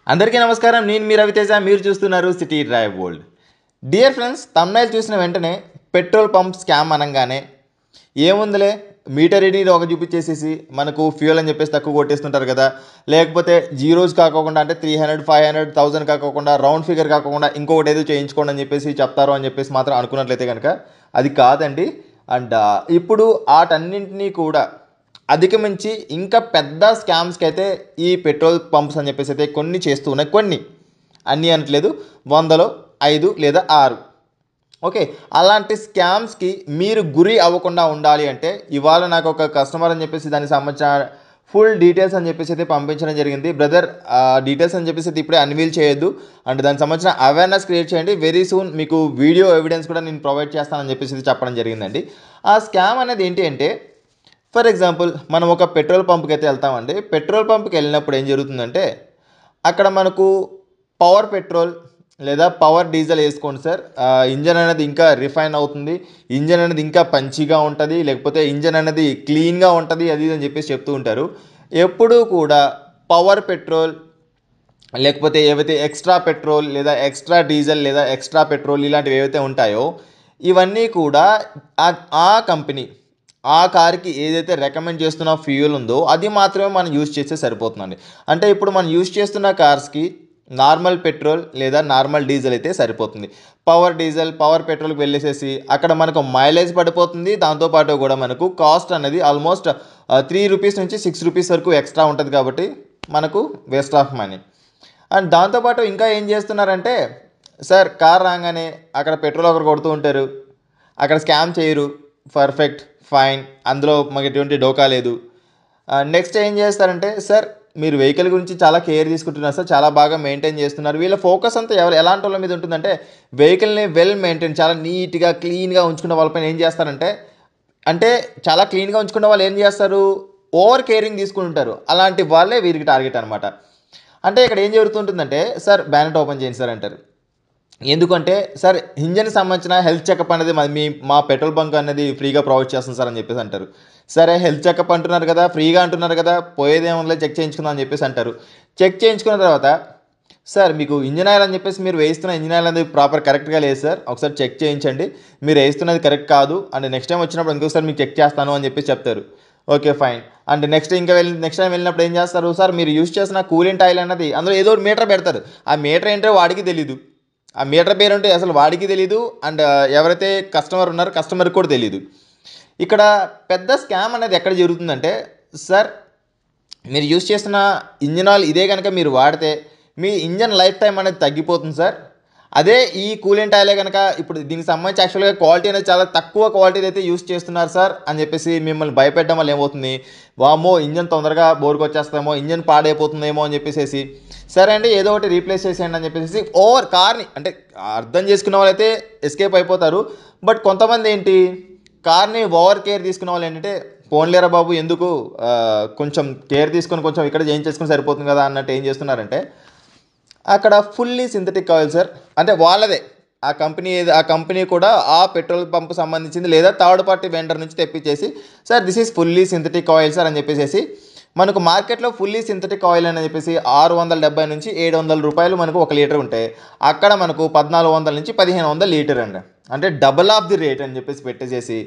అందరికీ నమస్కారం. నేను మీ రవితేజ. మీరు చూస్తున్నారు city drive world. Dear friends, thumbnail చూసిన వెంటనే పెట్రోల్ పంప్ స్కామ్ అనగానే ఏముందిలే, మీటర్ రీడింగ్ ఒక చూపించేసేసి మనకు ఫ్యూయల్ అని చెప్పేసి తక్కువ కొట్టేస్తుంటారు కదా, లేకపోతే జీరోస్ కాకోకుండా అంటే 300 500 1000 కాకోకుండా రౌండ్ ఫిగర్ కాకుండా ఇంకొకటి ఏదో చేయించుకోండి అని చెప్పేసి చెప్తారు అని చెప్పేసి మాత్రం అనుకున్నట్లయితే కనుక అది కాదండి. అండ్ ఇప్పుడు వాటన్నింటినీ కూడా అధిగమించి ఇంకా పెద్ద స్కామ్స్కి అయితే ఈ పెట్రోల్ పంప్స్ అని చెప్పేసి అయితే కొన్ని చేస్తూ ఉన్నాయి. కొన్ని అన్నీ అనట్లేదు, 100లో 5 లేదా 6. ఓకే, అలాంటి స్కామ్స్కి మీరు గురి అవ్వకుండా ఉండాలి అంటే ఇవాళ నాకు ఒక కస్టమర్ అని చెప్పేసి దానికి సంబంధించిన ఫుల్ డీటెయిల్స్ అని చెప్పేసి అయితే పంపించడం జరిగింది. బ్రదర్, డీటెయిల్స్ అని చెప్పేసి అయితే ఇప్పుడే అన్వీల్ చేయొద్దు, అంటే దానికి సంబంధించిన అవేర్నెస్ క్రియేట్ చేయండి. వెరీ సూన్ మీకు వీడియో ఎవిడెన్స్ కూడా నేను ప్రొవైడ్ చేస్తానని చెప్పేసి చెప్పడం జరిగిందండి. ఆ స్కామ్ అనేది ఏంటి అంటే, ఫర్ ఎగ్జాంపుల్ మనం ఒక పెట్రోల్ పంప్కి అయితే వెళ్తామండి. పెట్రోల్ పంప్కి వెళ్ళినప్పుడు ఏం జరుగుతుందంటే అక్కడ మనకు పవర్ పెట్రోల్ లేదా పవర్ డీజిల్ వేసుకోండి సార్, ఇంజన్ అనేది ఇంకా రిఫైన్ అవుతుంది, ఇంజన్ అనేది ఇంకా పంచిగా ఉంటుంది, లేకపోతే ఇంజన్ అనేది క్లీన్గా ఉంటుంది, అది ఇది అని చెప్పేసి చెప్తూ ఉంటారు. ఎప్పుడూ కూడా పవర్ పెట్రోల్ లేకపోతే ఏవైతే ఎక్స్ట్రా పెట్రోల్ లేదా ఎక్స్ట్రా డీజిల్ లేదా ఎక్స్ట్రా పెట్రోల్ ఇలాంటివి ఏవైతే ఉంటాయో ఇవన్నీ కూడా ఆ కంపెనీ ఆ కార్కి ఏదైతే రికమెండ్ చేస్తున్న ఫ్యూయల్ ఉందో అది మాత్రమే మనం యూజ్ చేస్తే సరిపోతుందండి. అంటే ఇప్పుడు మనం యూజ్ చేస్తున్న కార్స్కి నార్మల్ పెట్రోల్ లేదా నార్మల్ డీజిల్ అయితే సరిపోతుంది. పవర్ డీజిల్ పవర్ పెట్రోల్కి వెళ్ళేసేసి అక్కడ మనకు మైలేజ్ పడిపోతుంది, దాంతోపాటు కూడా మనకు కాస్ట్ అనేది ఆల్మోస్ట్ 3 రూపీస్ నుంచి 6 రూపీస్ వరకు ఎక్స్ట్రా ఉంటుంది, కాబట్టి మనకు వేస్ట్ ఆఫ్ మనీ. అండ్ దాంతోపాటు ఇంకా ఏం చేస్తున్నారంటే, సార్ కార్ రాగానే అక్కడ పెట్రోల్ ఒకరు కొడుతూ ఉంటారు, అక్కడ స్కామ్ చేయరు, పర్ఫెక్ట్ ఫైన్, అందులో మాకు ఎటువంటి డోకా లేదు. నెక్స్ట్ ఏం చేస్తారంటే, సార్ మీరు వెహికల్ గురించి చాలా కేర్ తీసుకుంటున్నారు సార్, చాలా బాగా మెయింటైన్ చేస్తున్నారు. వీళ్ళ ఫోకస్ అంతా ఎలాంటి వాళ్ళ మీద ఉంటుందంటే వెహికల్ని వెల్ మెయింటైన్ చాలా నీట్గా క్లీన్గా ఉంచుకున్న వాళ్ళపైన ఏం చేస్తారంటే, అంటే చాలా క్లీన్గా ఉంచుకున్న వాళ్ళు ఏం చేస్తారు, ఓవర్ కేరింగ్ తీసుకుంటారు. అలాంటి వాళ్ళే వీరికి టార్గెట్ అనమాట. అంటే ఇక్కడ ఏం జరుగుతుంటుందంటే, సార్ బ్యానెట్ ఓపెన్ చేయండి సార్ అంటారు. ఎందుకంటే సార్ ఇంజన్కి సంబంధించిన హెల్త్ చెకప్ అనేది మా పెట్రోల్ బంక్ అనేది ఫ్రీగా ప్రొవైడ్ చేస్తుంది సార్ అని చెప్పేసి అంటారు. సరే హెల్త్ చెకప్ అంటున్నారు కదా, ఫ్రీగా అంటున్నారు కదా, పోయేదేమో చెక్ చేయించుకుందాం అని చెప్పేసి అంటారు. చెక్ చేయించుకున్న తర్వాత, సార్ మీకు ఇంజిన్ ఆయిల్ అని చెప్పేసి మీరు వేస్తున్న ఇంజిన్ ఆయిల్ అనేది ప్రాపర్ కరెక్ట్గా లేదు సార్, ఒకసారి చెక్ చేయించండి, మీరు వేస్తున్నది కరెక్ట్ కాదు అండ్ నెక్స్ట్ టైం వచ్చినప్పుడు ఇంకోసారి మీకు చెక్ చేస్తాను అని చెప్పేసి చెప్తారు. Okay fine. And next time వెళ్ళినప్పుడు ఏం చేస్తారు, సార్ మీరు యూజ్ చేసిన కూలింగ్ ఆయిల్ అన్నది అందులో ఏదో ఒక మీటర్ పెడతారు. ఆ మీటర్ ఏంటో వాడికి తెలీదు, ఆ మీటర్ పేరు అంటే అసలు వాడికి తెలీదు, అండ్ ఎవరైతే కస్టమర్ ఉన్నారో కస్టమర్కి కూడా తెలీదు. ఇక్కడ పెద్ద స్కామ్ అనేది ఎక్కడ జరుగుతుందంటే, సార్ మీరు యూజ్ చేస్తున్న ఇంజిన్ ఆయిల్ ఇదే కనుక మీరు వాడితే మీ ఇంజన్ లైఫ్ టైం అనేది తగ్గిపోతుంది సార్. అదే ఈ కూలెంట్ ఆయిలే కనుక ఇప్పుడు దీనికి సంబంధించి యాక్చువల్గా క్వాలిటీ అనేది చాలా తక్కువ క్వాలిటీ అయితే యూజ్ చేస్తున్నారు సార్ అని చెప్పేసి మిమ్మల్ని భయపెట్టడం వల్ల ఏమవుతుంది, వామో ఇంజన్ తొందరగా బోర్కి వచ్చేస్తామో, ఇంజన్ పాడైపోతుందేమో అని చెప్పేసి, సరే అండి ఏదో ఒకటి రీప్లేస్ చేసేయండి అని చెప్పేసి ఓవర్ కార్ని అంటే అర్థం చేసుకున్న వాళ్ళైతే ఎస్కేప్ అయిపోతారు. బట్ కొంతమంది ఏంటి, కార్ని ఓవర్ కేర్ తీసుకున్న వాళ్ళు ఏంటంటే, పోన్లేరా బాబు ఎందుకు, కొంచెం కేర్ తీసుకొని కొంచెం ఇక్కడ చేయించేసుకుని సరిపోతుంది కదా అన్నట్టు ఏం చేస్తున్నారంటే, అక్కడ ఫుల్లీ సింథటిక్ ఆయిల్ సార్, అంటే వాళ్ళదే ఆ కంపెనీ కూడా ఆ పెట్రోల్ పంప్ సంబంధించింది లేదా థర్డ్ పార్టీ వెండర్ నుంచి తెప్పించేసి, sir this is fully synthetic oil sir అని చెప్పేసి మనకు మార్కెట్లో ఫుల్లీ సింథటిక్ ఆయిల్ అని చెప్పేసి 670 నుంచి 700 రూపాయలు మనకు 1 లీటర్ ఉంటాయి. అక్కడ మనకు 1400 నుంచి 1500 లీటర్ అండి, అంటే డబుల్ ఆఫ్ ది రేట్ అని చెప్పేసి పెట్టేసేసి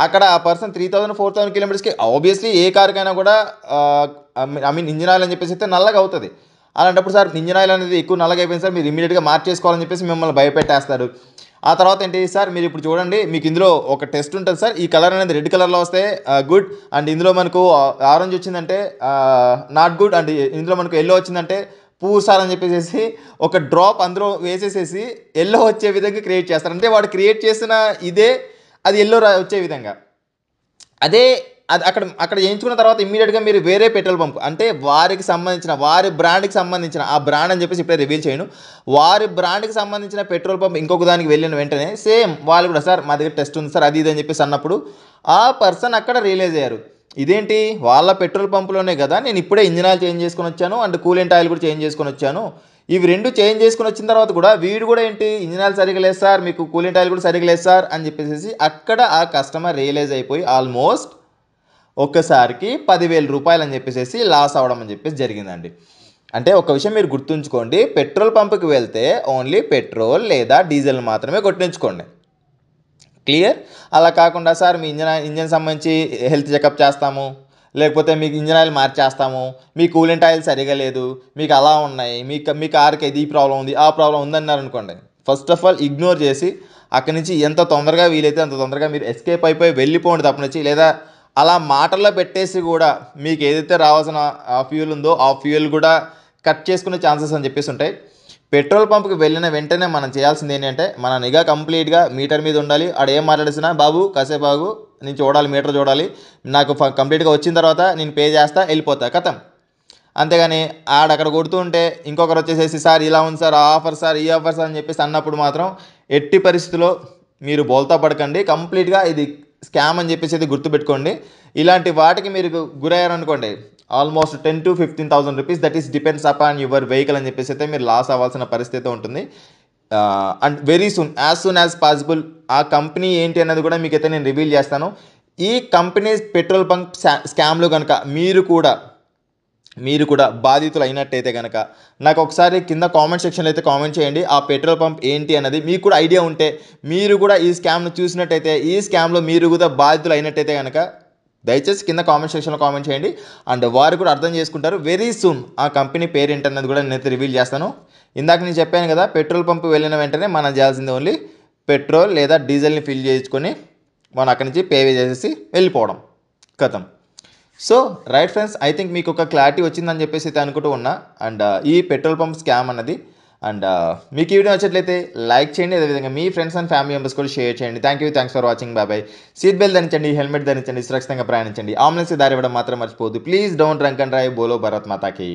అక్కడ ఆ పర్సన్ 3000 4000 కిలోమీటర్స్కి ఆబ్వియస్లీ ఏ కార్కైనా కూడా ఐ మీన్ ఇంజిన్ ఆయిల్ అని చెప్పేసి అయితే నల్లగా అవుతుంది. అలాంటప్పుడు సార్ ఇంజిన్ ఆయిల్ అనేది ఎక్కువ నల్లగా అయిపోయింది సార్, మీరు ఇమీడియట్గా మార్చేసుకోవాలని చెప్పేసి మిమ్మల్ని భయపెట్టేస్తారు. ఆ తర్వాత ఏంటి సార్, మీరు ఇప్పుడు చూడండి మీకు ఇందులో ఒక టెస్ట్ ఉంటుంది సార్, ఈ కలర్ అనేది రెడ్ కలర్లో వస్తే గుడ్, అండ్ ఇందులో మనకు ఆరెంజ్ వచ్చిందంటే నాట్ గుడ్, అండ్ ఇందులో మనకు ఎల్లో వచ్చిందంటే పూర్ సార్ అని చెప్పేసి ఒక డ్రాప్ అందులో వేసేసేసి ఎల్లో వచ్చే విధంగా క్రియేట్ చేస్తారు. అంటే వాడు క్రియేట్ చేసిన ఇదే అది ఎల్లో వచ్చే విధంగా. అదే అది అక్కడ అక్కడ చేయించుకున్న తర్వాత ఇమ్మీడియట్గా మీరు వేరే పెట్రోల్ పంప్ అంటే వారికి సంబంధించిన వారి బ్రాండ్కి సంబంధించిన ఆ బ్రాండ్ అని చెప్పేసి ఇప్పుడే రివీల్ చేయను, వారి బ్రాండ్కి సంబంధించిన పెట్రోల్ పంప్ ఇంకొక దానికి వెళ్ళిన వెంటనే సేమ్ వాళ్ళు కూడా సార్ మా దగ్గర టెస్ట్ ఉంది సార్ అది ఇది అని చెప్పేసి అన్నప్పుడు ఆ పర్సన్ అక్కడ రియలైజ్ అయ్యారు, ఇదేంటి వాళ్ళ పెట్రోల్ పంపులోనే కదా నేను ఇప్పుడే ఇంజిన్ ఆయిల్ చేంజ్ చేసుకొని వచ్చాను అండ్ కూలెంట్ ఆయిల్ కూడా చేంజ్ చేసుకొని వచ్చాను, ఇవి రెండు చేంజ్ చేసుకుని వచ్చిన తర్వాత కూడా వీడు కూడా ఏంటి ఇంజిన్ ఆయిల్ సరిగ్గా లేదు సార్, మీకు కూలెంట్ ఆయిల్ కూడా సరిగ్గా లేదు సార్ అని చెప్పేసి అక్కడ ఆ కస్టమర్ రియలైజ్ అయిపోయి ఆల్మోస్ట్ ఒక్కసారికి 10,000 రూపాయలు అని చెప్పేసి లాస్ అవ్వడం అని చెప్పేసి జరిగిందండి. అంటే ఒక విషయం మీరు గుర్తుంచుకోండి, పెట్రోల్ పంప్కి వెళ్తే ఓన్లీ పెట్రోల్ లేదా డీజిల్ మాత్రమే కొట్టించుకోండి. క్లియర్? అలా కాకుండా సార్ మీ ఇంజన్ సంబంధించి హెల్త్ చెకప్ చేస్తాము, లేకపోతే మీకు ఇంజన్ ఆయిల్ మార్చేస్తాము, మీ కూలెంట్ ఆయిల్ సరిగా లేదు, మీకు అలా ఉన్నాయి, మీ కార్కి ఇది ప్రాబ్లం ఉంది, ఆ ప్రాబ్లం ఉందన్నారు అనుకోండి, ఫస్ట్ ఆఫ్ ఆల్ ఇగ్నోర్ చేసి అక్కడి నుంచి ఎంత తొందరగా వీలైతే అంత తొందరగా మీరు ఎస్కేప్ అయిపోయి వెళ్ళిపోండి తప్పనిచ్చి. లేదా అలా మాటల్లో పెట్టేసి కూడా మీకు ఏదైతే రావాల్సిన ఆ ఫ్యూయల్ ఉందో ఆ ఫ్యూయల్ కూడా కట్ చేసుకునే ఛాన్సెస్ అని చెప్పేసి ఉంటాయి. పెట్రోల్ పంప్కి వెళ్ళిన వెంటనే మనం చేయాల్సింది ఏంటంటే మన నిఘా కంప్లీట్గా మీటర్ మీద ఉండాలి. ఆడ ఏం మాట్లాడేసినా బాబు కాసేపు బాబు నేను చూడాలి, మీటర్ చూడాలి, నాకు కంప్లీట్గా వచ్చిన తర్వాత నేను పే చేస్తా, వెళ్ళిపోతా, కథం. అంతేగాని ఆడక్కడ కొడుతూ ఉంటే ఇంకొకరు వచ్చేసేసి సార్ ఇలా ఉంది సార్, ఆ ఆఫర్ సార్, ఈ ఆఫర్ సార్ అని చెప్పేసి అన్నప్పుడు మాత్రం ఎట్టి పరిస్థితిలో మీరు బోల్తా పడకండి. కంప్లీట్గా ఇది స్కామ్ అని చెప్పేసి ఇది గుర్తుపెట్టుకోండి. ఇలాంటి వాటికి మీరు గురయ్యారనుకోండి, almost 10,000 to 15,000 rupees, that is depends upon your vehicle అని చెప్పేసి అయితే మీరు లాస్ అవ్వాల్సిన పరిస్థితి ఉంటుంది. And very soon as possible ఆ కంపెనీ ఏంటి అన్నది కూడా మీకైతే నేను రివీల్ చేస్తాను. ఈ కంపెనీ పెట్రోల్ బంక్ స్కామ్లో కనుక మీరు కూడా బాధితులు అయినట్టయితే కనుక నాకు ఒకసారి కింద కామెంట్ సెక్షన్లో అయితే కామెంట్ చేయండి. ఆ పెట్రోల్ పంప్ ఏంటి అన్నది మీకు కూడా ఐడియా ఉంటే, మీరు కూడా ఈ స్కామ్ను చూసినట్టయితే, ఈ స్కామ్లో మీరు కూడా బాధితులు అయినట్టయితే కనుక దయచేసి కింద కామెంట్ సెక్షన్లో కామెంట్ చేయండి. అండ్ వారు కూడా అర్థం చేసుకుంటారు. వెరీ సూన్ ఆ కంపెనీ పేరు ఏంటన్నది కూడా నేనైతే రివీల్ చేస్తాను. ఇందాక నేను చెప్పాను కదా, పెట్రోల్ పంప్ వెళ్ళిన వెంటనే మనం చేయాల్సింది ఓన్లీ పెట్రోల్ లేదా డీజిల్ని ఫిల్ చేసుకొని మనం అక్కడి నుంచి పే చేసేసి వెళ్ళిపోవడం, కథం. So right friends, I think మీకు ఒక క్లారిటీ వచ్చిందని చెప్పేసి అయితే అనుకుంటూ ఉన్నా. అండ్ ఈ పెట్రోల్ పంప్ స్కామ్ అన్నది. అండ్ మీకు ఈ వీడియో నచ్చట్లయితే లైక్ చేయండి, అదేవిధంగా మీ ఫ్రెండ్స్ అండ్ ఫ్యామిలీ మెంబర్స్ కూడా షేర్ చేయండి. Thanks for watching. Bye. Seat belt ధరించండి, హెల్మెట్ ధరించండి, సురక్షితంగా ప్రయాణించండి, ఆంబులెన్స్ దారి ఇవ్వడం మాత్రం మర్చిపోవద్దు. Please don't drunk and drive. బోలో భారత్ మాతాకి.